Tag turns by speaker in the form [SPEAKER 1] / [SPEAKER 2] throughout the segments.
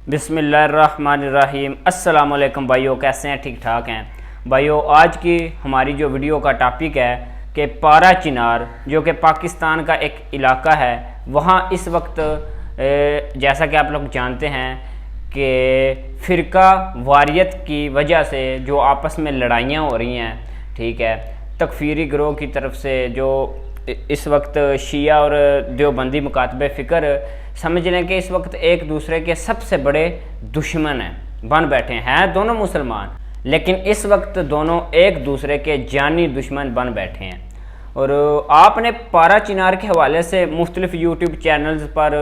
[SPEAKER 1] بسم اللہ الرحمن الرحیم۔ السلام علیکم بھائیو، کیسے ہیں؟ ٹھیک ٹھاک ہیں بھائیو۔ آج کی ہماری جو ویڈیو کا ٹاپک ہے کہ پارا چنار جو کہ پاکستان کا ایک علاقہ ہے، وہاں اس وقت جیسا کہ آپ لوگ جانتے ہیں کہ فرقہ واریت کی وجہ سے جو آپس میں لڑائیاں ہو رہی ہیں، ٹھیک ہے، تکفیری گروہ کی طرف سے جو اس وقت شیعہ اور دیوبندی مکاتبہ فکر سمجھ لیں کہ اس وقت ایک دوسرے کے سب سے بڑے دشمن ہیں، بن بیٹھے ہیں دونوں مسلمان، لیکن اس وقت دونوں ایک دوسرے کے جانی دشمن بن بیٹھے ہیں۔ اور آپ نے پارا چنار کے حوالے سے مختلف یوٹیوب چینلز پر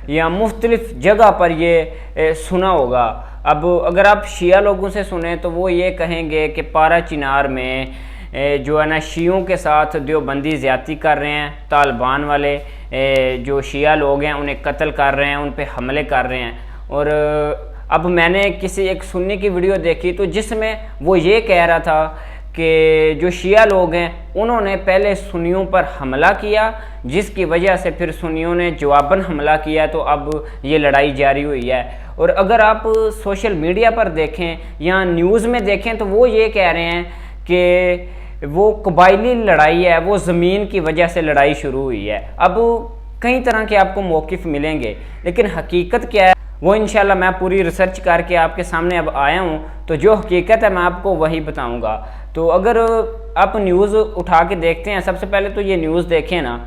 [SPEAKER 1] یا مختلف جگہ پر یہ سنا ہوگا۔ اب اگر آپ شیعہ لوگوں سے سنیں تو وہ یہ کہیں گے کہ پارا چنار میں جو ہے نا شیعوں کے ساتھ دیوبندی زیادتی کر رہے ہیں، طالبان والے جو شیعہ لوگ ہیں انہیں قتل کر رہے ہیں، ان پہ حملے کر رہے ہیں۔ اور اب میں نے کسی ایک سنی کی ویڈیو دیکھی تو جس میں وہ یہ کہہ رہا تھا کہ جو شیعہ لوگ ہیں انہوں نے پہلے سنیوں پر حملہ کیا، جس کی وجہ سے پھر سنیوں نے جواباً حملہ کیا، تو اب یہ لڑائی جاری ہوئی ہے۔ اور اگر آپ سوشل میڈیا پر دیکھیں یا نیوز میں دیکھیں تو وہ یہ کہہ رہے ہیں کہ وہ قبائلی لڑائی ہے، وہ زمین کی وجہ سے لڑائی شروع ہوئی ہے۔ اب کئی طرح کے آپ کو موقف ملیں گے، لیکن حقیقت کیا ہے وہ انشاءاللہ میں پوری ریسرچ کر کے آپ کے سامنے اب آیا ہوں، تو جو حقیقت ہے میں آپ کو وہی بتاؤں گا۔ تو اگر آپ نیوز اٹھا کے دیکھتے ہیں، سب سے پہلے تو یہ نیوز دیکھیں نا۔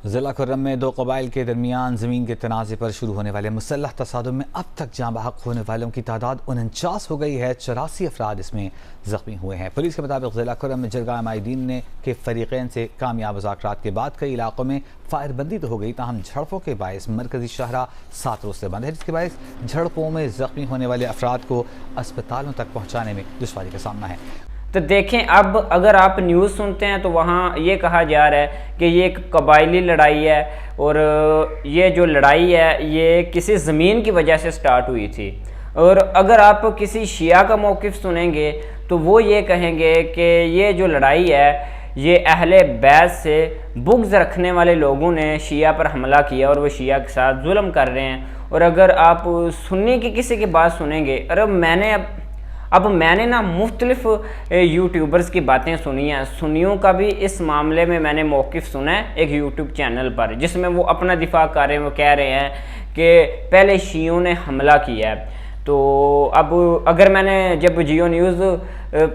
[SPEAKER 2] ضلع خرم میں دو قبائل کے درمیان زمین کے تنازع پر شروع ہونے والے مسلح تصادم میں اب تک جاں بحق ہونے والوں کی تعداد 49 ہو گئی ہے، 84 افراد اس میں زخمی ہوئے ہیں۔ پولیس کے مطابق ضلع خرم میں جرگہ معاہدین نے کے فریقین سے کامیاب مذاکرات کے بعد کئی علاقوں میں فائر بندی تو ہو گئی، تاہم جھڑپوں کے باعث مرکزی شاہراہ 7 روز سے بند ہے، جس کے باعث جھڑپوں میں زخمی ہونے والے افراد کو اسپتالوں تک پہنچانے میں دشواری کا سامنا ہے۔
[SPEAKER 1] تو دیکھیں، اب اگر آپ نیوز سنتے ہیں تو وہاں یہ کہا جا رہا ہے کہ یہ ایک قبائلی لڑائی ہے، اور یہ جو لڑائی ہے یہ کسی زمین کی وجہ سے سٹارٹ ہوئی تھی۔ اور اگر آپ کسی شیعہ کا موقف سنیں گے تو وہ یہ کہیں گے کہ یہ جو لڑائی ہے یہ اہل بیت سے بغض رکھنے والے لوگوں نے شیعہ پر حملہ کیا اور وہ شیعہ کے ساتھ ظلم کر رہے ہیں۔ اور اگر آپ سنی کی کسی کی بات سنیں گے، اب میں نے نا مختلف یوٹیوبرز کی باتیں سنی ہیں، سنیوں کا بھی اس معاملے میں میں نے موقف سنا ہے ایک یوٹیوب چینل پر، جس میں وہ اپنا دفاع کر رہے ہیں، وہ کہہ رہے ہیں کہ پہلے شیعوں نے حملہ کیا ہے۔ تو اب اگر میں نے جب جیو نیوز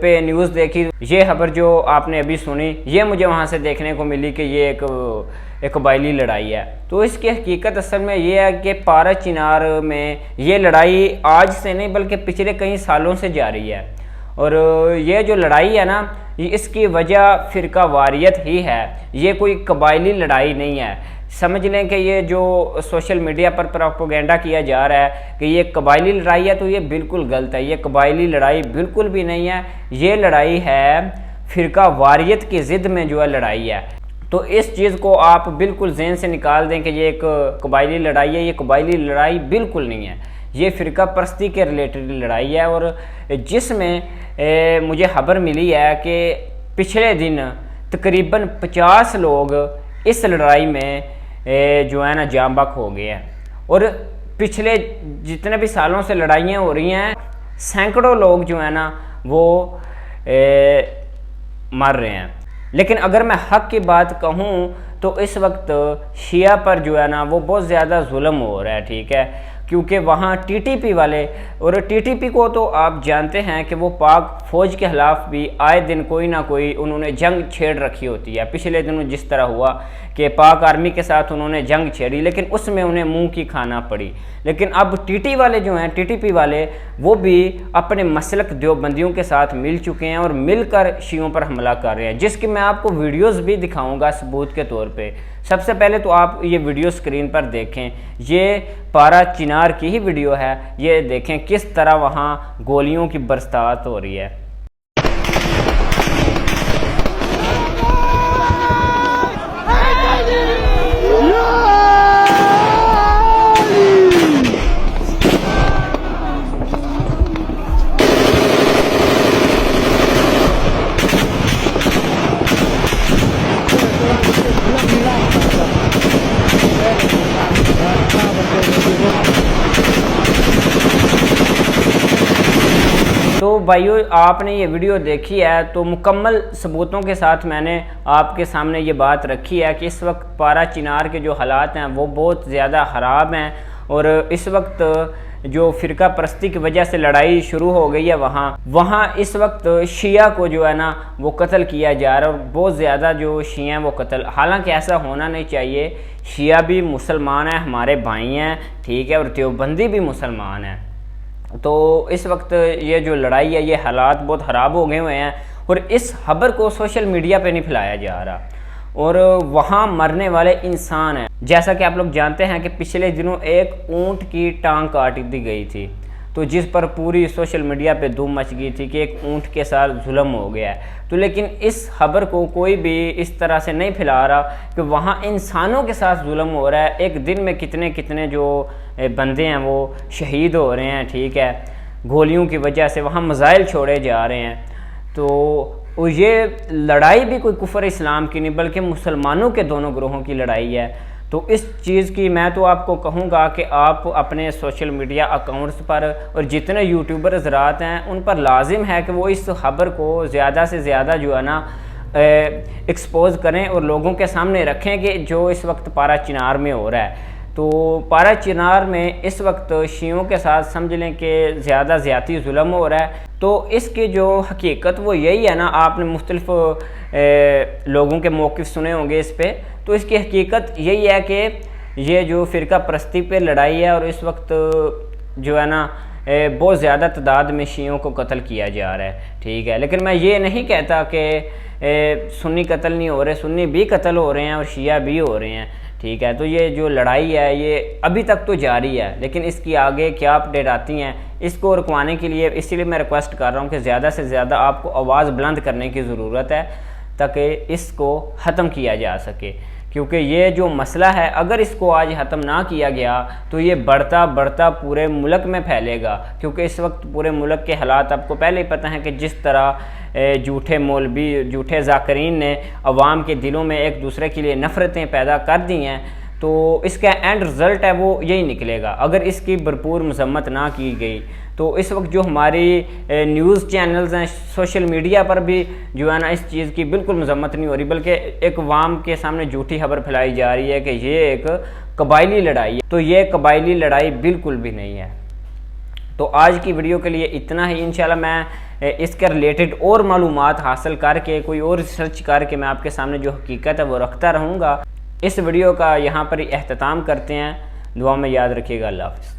[SPEAKER 1] پہ نیوز دیکھی، یہ خبر جو آپ نے ابھی سنی، یہ مجھے وہاں سے دیکھنے کو ملی کہ یہ ایک قبائلی لڑائی ہے۔ تو اس کی حقیقت اصل میں یہ ہے کہ پارا چنار میں یہ لڑائی آج سے نہیں بلکہ پچھلے کئی سالوں سے جاری ہے، اور یہ جو لڑائی ہے نا اس کی وجہ فرقہ واریت ہی ہے، یہ کوئی قبائلی لڑائی نہیں ہے۔ سمجھ لیں کہ یہ جو سوشل میڈیا پر پروپیگنڈا کیا جا رہا ہے کہ یہ قبائلی لڑائی ہے، تو یہ بالکل غلط ہے، یہ قبائلی لڑائی بالکل بھی نہیں ہے، یہ لڑائی ہے فرقہ واریت کی ضد میں جو ہے لڑائی ہے۔ تو اس چیز کو آپ بالکل ذہن سے نکال دیں کہ یہ ایک قبائلی لڑائی ہے، یہ قبائلی لڑائی بالکل نہیں ہے، یہ فرقہ پرستی کے ریلیٹڈ لڑائی ہے۔ اور جس میں مجھے خبر ملی ہے کہ پچھلے دن تقریباً 50 لوگ اس لڑائی میں جو ہے نا جاں بحق ہو گئے ہیں، اور پچھلے جتنے بھی سالوں سے لڑائیاں ہو رہی ہیں سینکڑوں لوگ جو ہے نا وہ مر رہے ہیں۔ لیکن اگر میں حق کی بات کہوں تو اس وقت شیعہ پر جو ہے نا وہ بہت زیادہ ظلم ہو رہا ہے، ٹھیک ہے، کیونکہ وہاں ٹی ٹی پی والے، اور ٹی ٹی پی کو تو آپ جانتے ہیں کہ وہ پاک فوج کے خلاف بھی آئے دن کوئی نہ کوئی انہوں نے جنگ چھیڑ رکھی ہوتی ہے۔ پچھلے دنوں جس طرح ہوا کہ پاک آرمی کے ساتھ انہوں نے جنگ چھیڑی، لیکن اس میں انہیں منہ کی کھانا پڑی۔ لیکن اب ٹی ٹی والے جو ہیں، ٹی ٹی پی والے، وہ بھی اپنے مسلک دیوبندیوں کے ساتھ مل چکے ہیں اور مل کر شیعوں پر حملہ کر رہے ہیں، جس کی میں آپ کو ویڈیوز بھی دکھاؤں گا ثبوت کے طور پہ۔ سب سے پہلے تو آپ یہ ویڈیو سکرین پر دیکھیں، یہ پارا چنار کی ہی ویڈیو ہے، یہ دیکھیں کس طرح وہاں گولیوں کی برسات ہو رہی ہے۔ بھائیو آپ نے یہ ویڈیو دیکھی ہے تو مکمل ثبوتوں کے ساتھ میں نے آپ کے سامنے یہ بات رکھی ہے کہ اس وقت پارا چنار کے جو حالات ہیں وہ بہت زیادہ خراب ہیں، اور اس وقت جو فرقہ پرستی کی وجہ سے لڑائی شروع ہو گئی ہے وہاں اس وقت شیعہ کو جو ہے نا وہ قتل کیا جا رہا ہے، اور بہت زیادہ جو شیعہ ہیں وہ قتل، حالانکہ ایسا ہونا نہیں چاہیے۔ شیعہ بھی مسلمان ہیں، ہمارے بھائی ہیں، ٹھیک ہے، اور دیوبندی بھی مسلمان ہیں۔ تو اس وقت یہ جو لڑائی ہے، یہ حالات بہت خراب ہو گئے ہوئے ہیں، اور اس خبر کو سوشل میڈیا پہ نہیں پھیلایا جا رہا، اور وہاں مرنے والے انسان ہیں۔ جیسا کہ آپ لوگ جانتے ہیں کہ پچھلے دنوں ایک اونٹ کی ٹانگ کاٹ دی گئی تھی، تو جس پر پوری سوشل میڈیا پہ دھوم مچ گئی تھی کہ ایک اونٹ کے ساتھ ظلم ہو گیا ہے۔ تو لیکن اس خبر کو کوئی بھی اس طرح سے نہیں پھیلا رہا کہ وہاں انسانوں کے ساتھ ظلم ہو رہا ہے، ایک دن میں کتنے کتنے جو بندے ہیں وہ شہید ہو رہے ہیں، ٹھیک ہے، گولیوں کی وجہ سے وہاں میزائل چھوڑے جا رہے ہیں۔ تو یہ لڑائی بھی کوئی کفر اسلام کی نہیں بلکہ مسلمانوں کے دونوں گروہوں کی لڑائی ہے۔ تو اس چیز کی میں تو آپ کو کہوں گا کہ آپ اپنے سوشل میڈیا اکاؤنٹس پر اور جتنے یوٹیوبر حضرات ہیں ان پر لازم ہے کہ وہ اس خبر کو زیادہ سے زیادہ جو ہے نا ایکسپوز کریں اور لوگوں کے سامنے رکھیں کہ جو اس وقت پارا چنار میں ہو رہا ہے۔ تو پارا چنار میں اس وقت شیعوں کے ساتھ سمجھ لیں کہ زیادہ زیادتی ظلم ہو رہا ہے۔ تو اس کی جو حقیقت وہ یہی ہے نا، آپ نے مختلف لوگوں کے موقف سنے ہوں گے اس پہ، تو اس کی حقیقت یہی ہے کہ یہ جو فرقہ پرستی پہ لڑائی ہے، اور اس وقت جو ہے نا بہت زیادہ تعداد میں شیعوں کو قتل کیا جا رہا ہے، ٹھیک ہے۔ لیکن میں یہ نہیں کہتا کہ سنی قتل نہیں ہو رہے، سنی بھی قتل ہو رہے ہیں اور شیعہ بھی ہو رہے ہیں، ٹھیک ہے۔ تو یہ جو لڑائی ہے یہ ابھی تک تو جاری ہے، لیکن اس کی آگے کیا اپڈیٹ آتی ہیں اس کو رکوانے کے لیے، اسی لیے میں ریکویسٹ کر رہا ہوں کہ زیادہ سے زیادہ آپ کو آواز بلند کرنے کی ضرورت ہے تاکہ اس کو ختم کیا جا سکے، کیونکہ یہ جو مسئلہ ہے اگر اس کو آج ختم نہ کیا گیا تو یہ بڑھتا بڑھتا پورے ملک میں پھیلے گا، کیونکہ اس وقت پورے ملک کے حالات آپ کو پہلے ہی پتہ ہیں کہ جس طرح جھوٹے مولوی، جھوٹے ذاکرین نے عوام کے دلوں میں ایک دوسرے کے لیے نفرتیں پیدا کر دی ہیں، تو اس کا اینڈ رزلٹ ہے وہ یہی نکلے گا اگر اس کی بھرپور مذمت نہ کی گئی۔ تو اس وقت جو ہماری نیوز چینلز ہیں، سوشل میڈیا پر بھی جو ہے نا اس چیز کی بالکل مذمت نہیں ہو رہی، بلکہ ایک عوام کے سامنے جھوٹی خبر پھیلائی جا رہی ہے کہ یہ ایک قبائلی لڑائی ہے، تو یہ قبائلی لڑائی بالکل بھی نہیں ہے۔ تو آج کی ویڈیو کے لیے اتنا ہی، انشاءاللہ میں اس کے ریلیٹڈ اور معلومات حاصل کر کے کوئی اور ریسرچ کر کے میں آپ کے سامنے جو حقیقت ہے وہ رکھتا رہوں گا۔ اس ویڈیو کا یہاں پر اختتام کرتے ہیں، دعا میں یاد رکھیے گا، اللہ حافظ۔